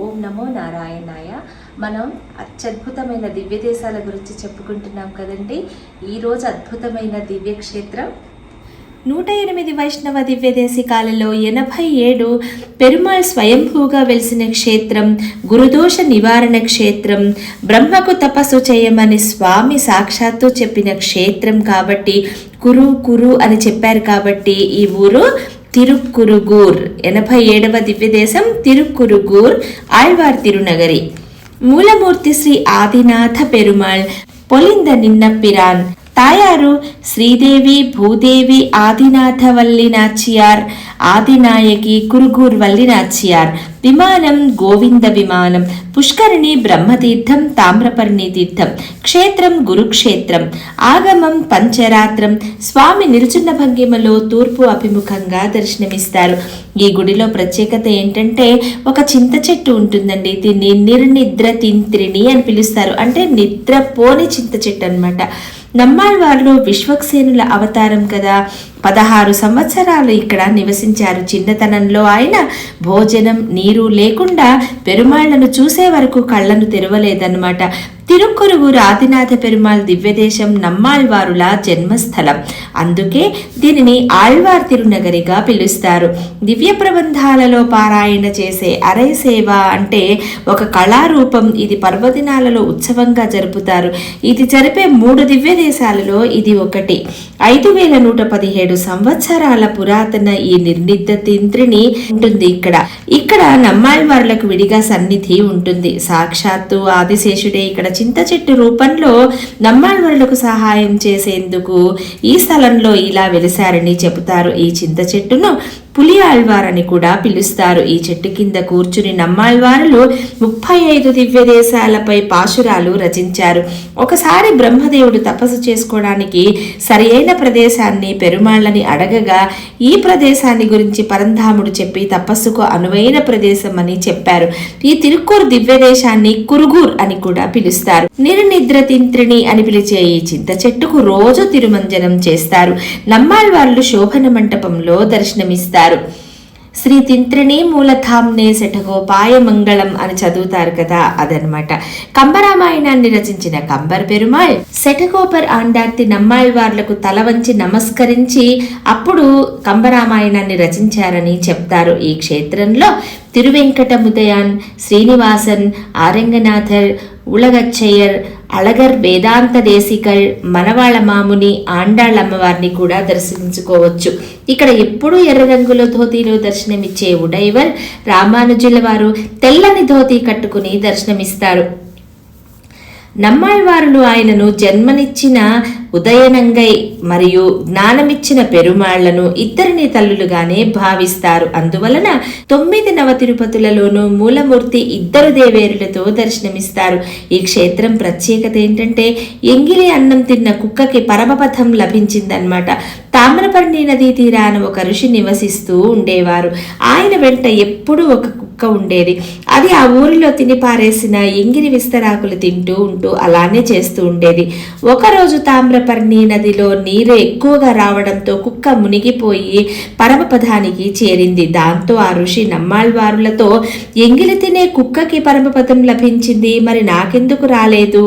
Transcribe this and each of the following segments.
ఓం నమో నారాయణాయ. మనం అత్యద్భుతమైన దివ్య దేశాల గురించి చెప్పుకుంటున్నాం కదండి. ఈరోజు అద్భుతమైన దివ్యక్షేత్రం 108 వైష్ణవ దివ్యదేశికాలలో 87 పెరుమాళ్ స్వయంభూగా వెలిసిన క్షేత్రం, గురుదోష నివారణ క్షేత్రం, బ్రహ్మకు తపస్సు చేయమని స్వామి సాక్షాత్తు చెప్పిన క్షేత్రం కాబట్టి కురు కురు అని చెప్పారు కాబట్టి ఈ ఊరు తిరుక్కురుగూర్. 87వ దివ్యదేశం తిరుక్కురుగూర్, ఆళ్వార్ తిరునగరి. మూలమూర్తి శ్రీ ఆదినాథ పెరుమాళ్, పొలింద నిన్నప్పిరాన్. తాయారు శ్రీదేవి భూదేవి ఆదినాథ వల్లినాచియార్, ఆదినాయకి కురుగూర్ వల్లినాచియార్. విమానం గోవింద విమానం. పుష్కరిణి బ్రహ్మతీర్థం, తామ్రపర్ణి తీర్థం. క్షేత్రం గురుక్షేత్రం. ఆగమం పంచరాత్రం. స్వామి నిల్చున్న భంగిమలో తూర్పు అభిముఖంగా దర్శనమిస్తారు. ఈ గుడిలో ప్రత్యేకత ఏంటంటే ఒక చింత చెట్టు ఉంటుందండి. దీన్ని నిర్నిద్ర తింత్రిణి అని పిలుస్తారు. అంటే నిద్రపోని చింత చెట్టు అనమాట. నమ్మాళ్వార్లు విశ్వక్సేనుల అవతారం కదా. 16 సంవత్సరాలు ఇక్కడ నివసించారు. చిన్నతనంలో ఆయన భోజనం నీరు లేకుండా పెరుమాళ్లను చూసే వరకు కళ్ళను తెరవలేదన్నమాట. తిరుక్కురుగూరు ఆదినాథ పెరుమాళ్ దివ్యదేశం నమ్మాళ్వారుల జన్మస్థలం. అందుకే దీనిని ఆళ్వార్ తిరునగరిగా పిలుస్తారు. దివ్య ప్రబంధాలలో పారాయణ చేసే అరై సేవ అంటే ఒక కళారూపం. ఇది పర్వదినాలలో ఉత్సవంగా జరుపుతారు. ఇది జరిపే 3 దివ్య దేశాలలో ఇది ఒకటి. 5117 సంవత్సరాల పురాతన ఈ నిర్నిద్ర తింత్రిని ఉంటుంది ఇక్కడ నమ్మాళ్వార్లకు విడిగా సన్నిధి ఉంటుంది. సాక్షాత్తు ఆదిశేషుడే ఇక్కడ చింత చెట్టు రూపంలో నమ్మాళ్వార్లకు సహాయం చేసేందుకు ఈ స్థలంలో ఇలా వెలిశారని చెబుతారు. ఈ చింత చెట్టును పులి ఆళ్వార్ అని కూడా పిలుస్తారు. ఈ చెట్టు కింద కూర్చుని నమ్మాళ్వారులు 35 దివ్య దేశాలపై పాశురాలు రచించారు. ఒకసారి బ్రహ్మదేవుడు తపస్సు చేసుకోవడానికి సరి అయిన ప్రదేశాన్ని పెరుమాళ్ళని అడగగా ఈ ప్రదేశాన్ని గురించి పరంధాముడు చెప్పి తపస్సుకు అనువైన ప్రదేశం అని చెప్పారు. ఈ తిరుక్కూరు దివ్య దేశాన్ని కురుగూర్ అని కూడా పిలుస్తారు. నిర్నిద్ర తింత్రిణి అని పిలిచే ఈ చింత చెట్టుకు రోజు తిరుమంజనం చేస్తారు. నమ్మాళ్వార్లు శోభన మంటపంలో దర్శనమిస్తారు. శ్రీ తింత్రిణి మూలధామ్నే శఠగోపాయ మంగళం అని చదువుతారు కదా, అదనమాట. కంబరామాయణాన్ని రచించిన కంబర్ పెరుమాళ్ శఠగోపర్ ఆండార్తి నమ్మాళ్వార్లకు తల వంచి నమస్కరించి అప్పుడు కంబరామాయణాన్ని రచించారని చెప్తారు. ఈ క్షేత్రంలో తిరువెంకటముదయాన్, శ్రీనివాసన్, ఆరంగనాథర్, ఉలగచ్చయ్యర్, అళగర్ వేదాంత దేశికల్, మనవాళ మాముని, ఆండాళ్ళమ్మవారిని కూడా దర్శించుకోవచ్చు. ఇక్కడ ఎప్పుడూ ఎర్ర రంగులో ధోతిలో దర్శనమిచ్చే ఉడైవర్ రామానుజుల వారు తెల్లని ధోతి కట్టుకుని దర్శనమిస్తారు. నమ్మాళ్వారులు ఆయనను జన్మనిచ్చిన ఉదయనంగై మరియు జ్ఞానమిచ్చిన పెరుమాళ్లను ఇద్దరిని తల్లులుగానే భావిస్తారు. అందువలన 9 నవ తిరుపతులలోనూ మూలమూర్తి 2 దేవేరులతో దర్శనమిస్తారు. ఈ క్షేత్రం ప్రత్యేకత ఏంటంటే ఎంగిలి అన్నం తిన్న కుక్కకి పరమపథం లభించిందనమాట. తామ్రపర్ణి నదీ తీరాన ఒక ఋషి నివసిస్తూ ఉండేవారు. ఆయన వెంట ఎప్పుడూ ఒక కుక్క ఉండేది. అది ఆ ఊరిలో తిని పారేసిన ఎంగిలి విస్తరాకులు తింటూ ఉంటూ అలానే చేస్తూ ఉండేది. ఒకరోజు తామ్రపర్ణి నదిలో నీరు ఎక్కువగా రావడంతో కుక్క మునిగిపోయి పరమపదానికి చేరింది. దాంతో ఆ ఋషి నమ్మాళ్వారులతో ఎంగిలి తినే కుక్కకి పరమపదం లభించింది, మరి నాకెందుకు రాలేదు?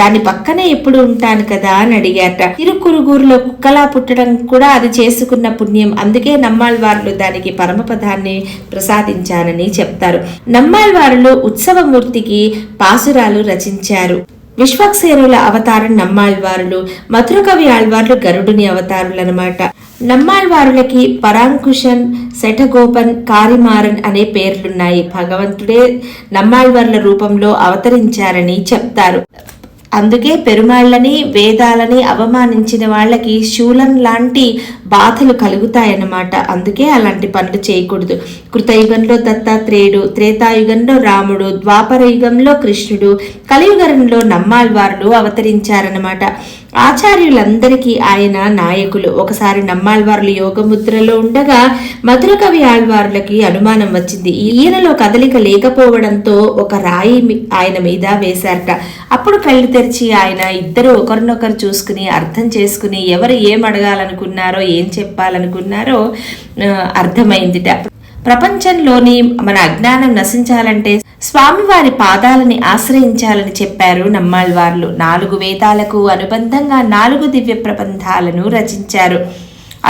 దాని పక్కనే ఎప్పుడు ఉంటాను కదా అని అడిగారట. తిరుక్కురుగూరులో కుక్కలా పుట్టడం కూడా అది చేసుకున్న పుణ్యం. అందుకే నమ్మాళ్వారులు దానికి పరమపదాన్ని ప్రసాదించానని చెప్తారు. నమ్మాళ్వారులు ఉత్సవమూర్తికి పాసురాలు రచించారు. విశ్వక్సేనుల అవతారం నమ్మాళ్వారులు, మధురకవి ఆళ్వార్లు గరుడుని అవతారులన్నమాట. నమ్మాళ్వారులకి పరాంకుశన్, శఠగోపన్, కారిమారన్ అనే పేర్లున్నాయి. భగవంతుడే నమ్మాళ్వార్ల రూపంలో అవతరించారని చెప్తారు. అందుకే పెరుమాళ్ళని వేదాలని అవమానించిన వాళ్ళకి శూలం లాంటి బాధలు కలుగుతాయన్నమాట. అందుకే అలాంటి పనులు చేయకూడదు. కృతయుగంలో దత్తాత్రేయుడు, త్రేతాయుగంలో రాముడు, ద్వాపర యుగంలో కృష్ణుడు, కలియుగంలో నమ్మాళ్వారులు అవతరించారన్నమాట. ఆచార్యులందరికీ ఆయన నాయకులు. ఒకసారి నమ్మాళ్వార్లు యోగముద్రలో ఉండగా మధురకవి ఆళ్వార్లకి అనుమానం వచ్చింది. ఈయనలో కదలిక లేకపోవడంతో ఒక రాయి ఆయన మీద వేశారట. అప్పుడు కళ్ళు తెరిచి ఆయన ఇద్దరు ఒకరినొకరు చూసుకుని అర్థం చేసుకుని ఎవరు ఏం అడగాలనుకున్నారో ఏం చెప్పాలనుకున్నారో అర్థమైందిట. ప్రపంచంలోని మన అజ్ఞానం నశించాలంటే స్వామివారి పాదాలని ఆశ్రయించాలని చెప్పారు నమ్మాళ్వార్లు. 4 వేదాలకు అనుబంధంగా 4 దివ్య ప్రబంధాలను రచించారు.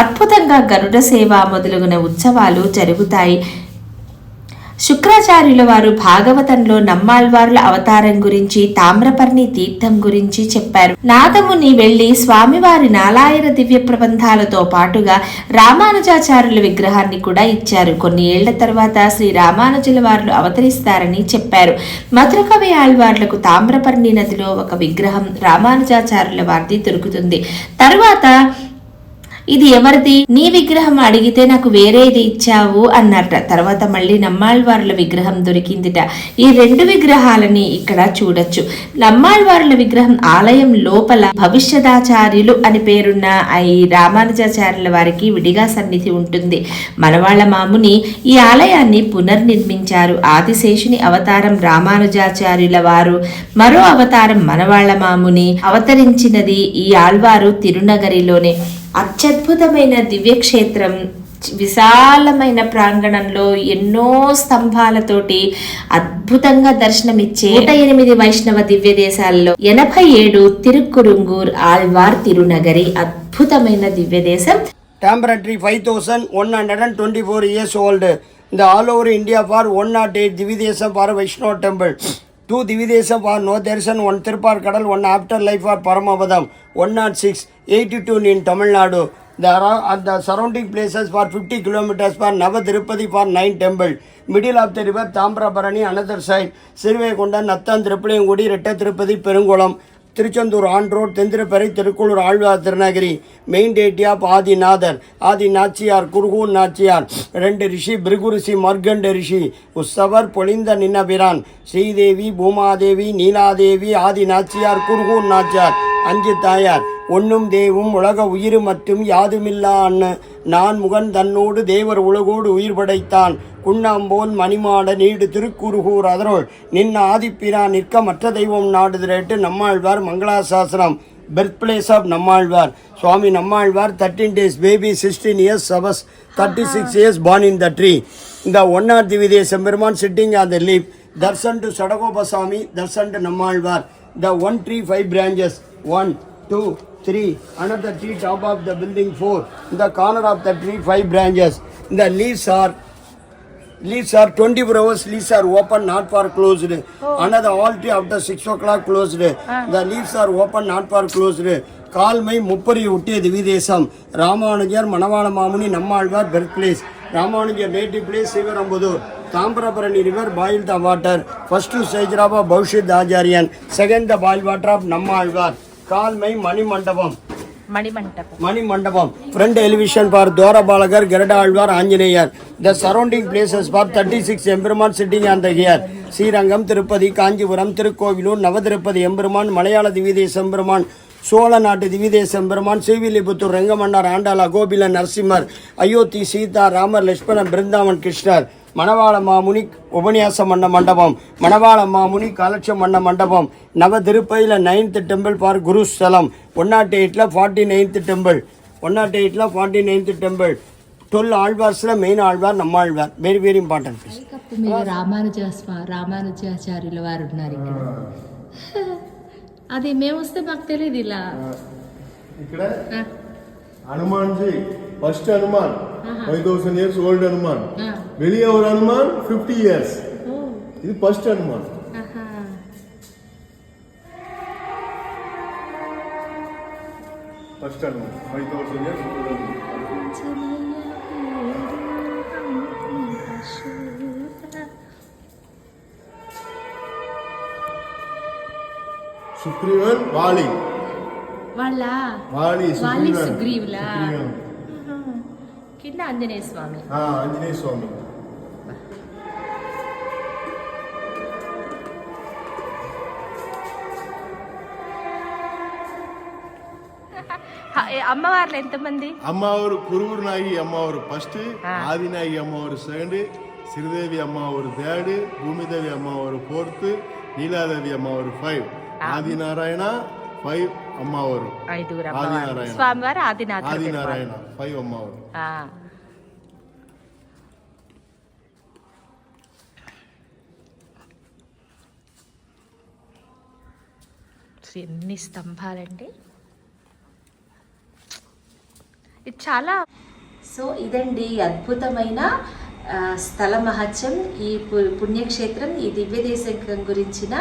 అద్భుతంగా గరుడ సేవ మొదలగున ఉత్సవాలు జరుగుతాయి. శుక్రాచార్యుల వారు భాగవతంలో నమ్మాళ్వార్ల అవతారం గురించి, తామ్రపర్ణి తీర్థం గురించి చెప్పారు. నాదముని వెళ్లి స్వామివారి 4 దివ్య ప్రబంధాలతో పాటుగా రామానుజాచార్యుల విగ్రహాన్ని కూడా ఇచ్చారు. కొన్ని ఏళ్ల తర్వాత శ్రీ రామానుజుల వారు అవతరిస్తారని చెప్పారు. మధురకవి ఆళ్వార్లకు తామ్రపర్ణి నదిలో ఒక విగ్రహం రామానుజాచార్యుల వారిది దొరుకుతుంది. తరువాత ఇది ఎవరిది, నీ విగ్రహం అడిగితే నాకు వేరేది ఇచ్చావు అన్నట. తర్వాత మళ్ళీ నమ్మాళ్వార్ల విగ్రహం దొరికిందిట. ఈ 2 విగ్రహాలని ఇక్కడ చూడొచ్చు. నమ్మాళ్వార్ల విగ్రహం ఆలయం లోపల భవిష్యదాచార్యులు అని పేరున్న ఈ రామానుజాచార్యుల వారికి విడిగా సన్నిధి ఉంటుంది. మనవాళ్ల మాముని ఈ ఆలయాన్ని పునర్నిర్మించారు. ఆదిశేషుని అవతారం రామానుజాచార్యుల వారు, మరో అవతారం మనవాళ్ల మాముని అవతరించినది ఈ ఆళ్వారు తిరునగరిలోనే. అత్యద్భుతమైన దివ్యక్షేత్రం, విశాలమైన ప్రాంగణంలో ఎన్నో స్తంభాలతోటి అద్భుతంగా దర్శనమిచ్చే 108 వైష్ణవ దివ్య దేశాల్లో 87 తిరుక్కురుంగూర్ ఆళ్వార్ తిరునగరి అద్భుతమైన దివ్య దేశం. Temporary 5124 years old. The all over India for 108 Dividesam for Vaishnava temple. 2 Dividesam for no darshan, 1 Tirupar Kadal, 1 afterlife for Paramabadam. 106, 82 in Tamil Nadu. There are at the surrounding places for 50 kilometers for Navatirupati for 9 temple. Middle of the river Tambrabarani, another side. Sirvekonda, Nathan, Tripalingudi, Retta Tirupati, Perungolam. Tiruchendur on road, Tendripari, Tirukulur, Alva, Tirunagari. Main date of Adinadar, Adinachiyar, Kurgu Nachiyar, Rende Rishi, Brigu Rishi, Marganda Rishi, Usavar, Polinda Ninabiran, Sri Devi, Bhuma Devi, Nila Devi, Adinachiyar, Kurgu Nachiyar, Anjitayar. ஒன்னும் தேவும் உலக உயிர் மற்றும் யாதுமில்லான் நான் முகன் தன்னோடு தேவர் உலகோடு உயிர் படைத்தான் குண்ணாம்போன் மணிமாட need Thirukurugur அதரோள் நின்ன ஆதிப்பிரான் நிற்க மற்ற தெய்வம் நாடுதிரேட்டு நம்மாழ்வார் மங்களாசாசனம் birth place of Nammalwar. Swami Nammalwar, 13 days baby, 16 years Sabas, 36 years born in the tree. The 1 Dividesam Brahman sitting on the leaf. Darshan to Sadagopa Swami, Darshan to Nammalwar. The 1 tree, 5 branches. 1, 2, 3. Another tree top of the building 4. In the corner of the tree 5 branches. The leaves are 24 hours. Leaves are open, not for closed. Another all tree after 6 o'clock closed. The leaves are open, not for closed. Kalmai Muppari Utte Dividesam. Ramanujar Manavala Mamuni Nammalwar birthplace. Ramanujar native place Sivarambudur. Tambraparani river boiled the water. First to Sajraba Baushid Ajarian. Second the boiled water of Nammalwar. Kalmai Mani Mandapam. Mani Mandapam. Front elevation for Dwara Balagar, Garada Alvar, Anjaneyar. The surrounding places for 36 Emperman sitting on the here. Srirangam, Tirupati, Kanjipuram, Tirukovilu, Navatirupati, Emperman, Malayala Dividesam Brahman, Solanati Dividesam Brahman, Siviliputu, Rangamanda, Andala, Gobila, Narsimar, Ayoti, Sita, Ramar, Leshpana, Brindavan, Krishnar. Manavala Mamuni, Ubanyasa Manda Mandapam, Manavala Mamuni, Kalacha Manda Mandapam, Navatirupayila 9th temple for Guru Salam, 108 la 49th temple, 108 la 49th temple, 12 Alvars la main Alvar, Nammalvar, very very important. రామానుజాచార్యుల వారు ఉన్నారు ఇక్కడ. అది మేము వస్తే మాకు తెలియదు ఇలా. ఇక్కడ Hanumanji first Hanuman 5000 years old Hanuman. வெளியே ஒரு హనుమాన్ 50 years. ఇది first Hanuman. First Hanuman 5000 years old Hanuman. Sugreevan Vali సుగ్రీవులా కింద ఆంజనేయ స్వామి. ఆంజనేయ స్వామి. అమ్మవార్లు ఎంతమంది? అమ్మవారు కురువురు నాగి అమ్మవారు ఫస్ట్, ఆదినాగి అమ్మవారు సెకండ్, శ్రీదేవి అమ్మవారు థర్డ్, భూమిదేవి అమ్మవారు ఫోర్త్, నీలాదేవి అమ్మవారు 5, ఆదినారాయణ 5 అమ్మవారు, ఆదినారాయణ స్వామివారు ఆదినారాయణ 5 అమ్మవారు. ఎన్ని స్తంభాలండి, ఇది చాలా. సో ఇదండి అద్భుతమైన స్థల మహత్యం, ఈ పుణ్యక్షేత్రం, ఈ దివ్య దేశం గురించిన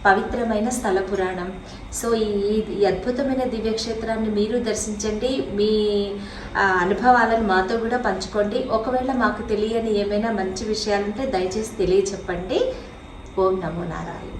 పవిత్రమైన స్థల పురాణం. సో ఈ అద్భుతమైన దివ్యక్షేత్రాన్ని మీరు దర్శించండి, మీ అనుభవాలను మాతో కూడా పంచుకోండి. ఒకవేళ మాకు తెలియని ఏమైనా మంచి విషయాలుంటే దయచేసి తెలియచెప్పండి. ఓం నమో నారాయణ.